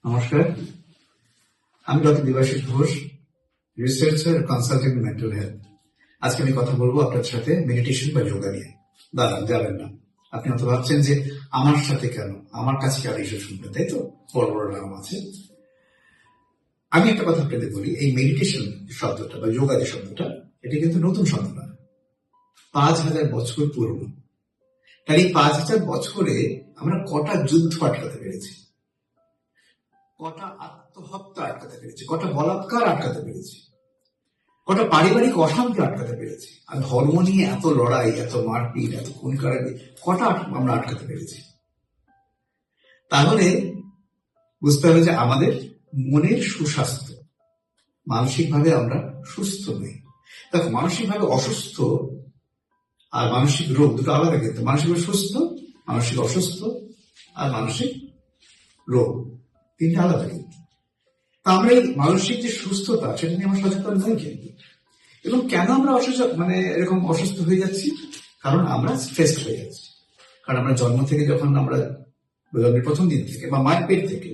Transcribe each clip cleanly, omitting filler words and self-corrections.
নমস্কার, আমি doctor Debashis Ghosh, researcher consultant mental health. আজকে আমি কথা বলবো আপনার সাথে মেডিটেশন বা যোগা নিয়ে। দাঁড়ান, যাবেন না। আপনি হয়তো ভাবছেন যে আমার সাথে কেন, আমার কাছে কি আর এইসব শুনবেন, তাই তো? বড় বড় নাম আছে। আমি একটা কথা আপনাদের বলি, এই মেডিটেশন শব্দটা বা যোগা যে শব্দটা, এটা কিন্তু নতুন শব্দ না, 5,000 বছর পুরনো। তার এই 5,000 বছরে আমরা কটা যুদ্ধ আটকাতে পেরেছি, কটা আত্মহত্যা আটকাতে পেরেছি, কটা বলাৎকার আটকাতে পেরেছি, কটা পারিবারিক অশান্তি আটকাতে পেরেছি। আর ধর্ম নিয়ে এত লড়াই, এত মারপিট, এত খুন খারাপি কটা আমরা আটকাতে পেরেছি। তাহলে বুঝতে হবে যে আমাদের মনের সুস্বাস্থ্য, মানসিকভাবে আমরা সুস্থ নই। দেখো, মানসিকভাবে অসুস্থ আর মানসিক রোগ দুটো আলাদা, কিন্তু মানসিক সুস্থ, মানসিক অসুস্থ আর মানসিক রোগ তিনটা আলাদা। কিন্তু আমরা এই মানসিক যে সুস্থতা, সেটা নিয়ে আমরা সচেতন নই কিন্তু। এবং কেন আমরা এরকম অসুস্থ হয়ে যাচ্ছি? কারণ আমরা স্ট্রেসড হয়ে যাচ্ছি। কারণ আমরা জন্ম থেকে, যখন আমরা জন্মের প্রথম দিন থেকে বা মায়ের পেট থেকে,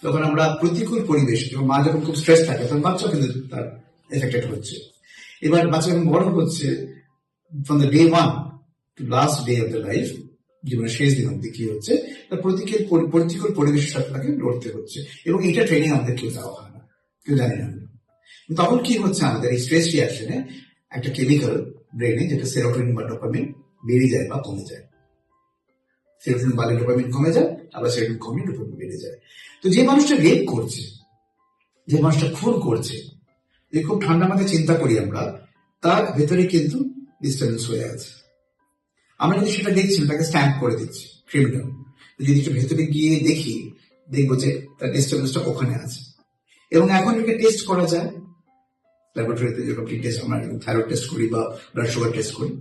যখন আমরা প্রতিকূল পরিবেশ, এবং মা যখন খুব স্ট্রেস থাকে, তখন বাচ্চা কিন্তু তার এফেক্টেড হচ্ছে। এবার বাচ্চা যখন বড় হচ্ছে, from the day 1 to last day of the life, জীবনের শেষ দিন অব্দি কি হচ্ছে, তার প্রতিকূল পরিবেশের সাথে তাকে লড়তে হচ্ছে। এবং এটা ট্রেনিং আমাদের কেউ দেওয়া হয় না, কেউ জানি না। তখন কি হচ্ছে, আমাদের এই স্ট্রেস রিয়াকশনে একটা কেমিক্যাল ব্রেনে, যেটা সেরোটোনিন বা ডোপামিন, বেড়ে যায় বা কমে যায়। সেরোটোনিন বাড়লে ডোপামিন কমে যায়, আবার সেরোটোনিন কমে ডোপামিন বেড়ে যায়। তো যে মানুষটা রেপ করছে, যে মানুষটা খুন করছে, যে খুব ঠান্ডা মাথায় চিন্তা করি আমরা, তার ভেতরে কিন্তু ডিস্টার্বেন্স হয়ে আছে। আমরা যদি সেটা দেখছি, তাকে স্ট্যাম্প করে দিচ্ছি ক্রিমিনাল। যদি একটু ভেতরে গিয়ে দেখি, দেখবো যে তার ডিস্টার্বেন্সটা ওখানে আছে। এবং এখন এটাকে টেস্ট করা যায় ল্যাবরেটরিতে, যেরকম টেস্ট আমরা থাইরয়েড টেস্ট করি বা ব্লাড সুগার টেস্ট করি।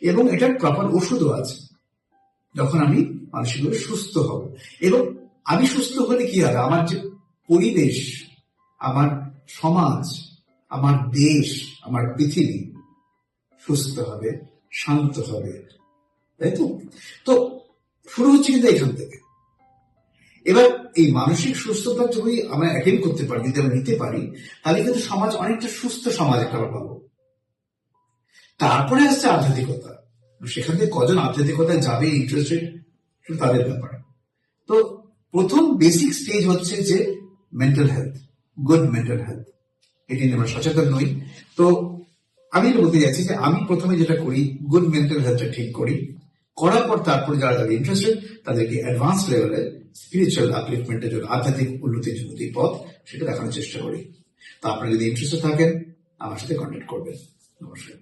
এবং এটার প্রপার ওষুধও আছে, যখন আমি মানসিকভাবে সুস্থ হব। এবং আমি সুস্থ হলে কি হবে, আমার যে পরিবেশ, আমার সমাজ, আমার দেশ, আমার পৃথিবী সুস্থ হবে, শান্ত হবে, তাই তো? তো শুরু হচ্ছে কিন্তু এখান থেকে। এবার এই মানসিক সুস্থতা যদি আমরা অ্যাটেন্ড করতে পারি, যদি আমরা নিতে পারি, তাহলে কিন্তু সমাজ অনেকটা সুস্থ সমাজ একটা আমরা পাবো। তারপরে আসছে আধ্যাত্মিকতা। সেখান থেকে কজন আধ্যাত্মিকতায় যাবে ইন্টারেস্টেড, তাদের ব্যাপার। তো প্রথম বেসিক স্টেজ হচ্ছে যে mental health, good mental health. এটি নিয়ে আমরা সচেতন নই। তো আমি এটা বলতে যাচ্ছি যে আমি প্রথমে যেটা করি, গুড মেন্টাল হেলথটা ঠিক করি, করার পর তারপরে যারা ইন্টারেস্টেড, তাদেরকে অ্যাডভান্স লেভেলে স্পিরিচুয়াল আপলিফমেন্টের জন্য, আধ্যাত্মিক উন্নতির জন্য যে পথ, সেটা দেখানোর চেষ্টা করি। তো আপনারা যদি ইন্টারেস্টেড থাকেন, আমার সাথে কন্ট্যাক্ট করবেন। নমস্কার।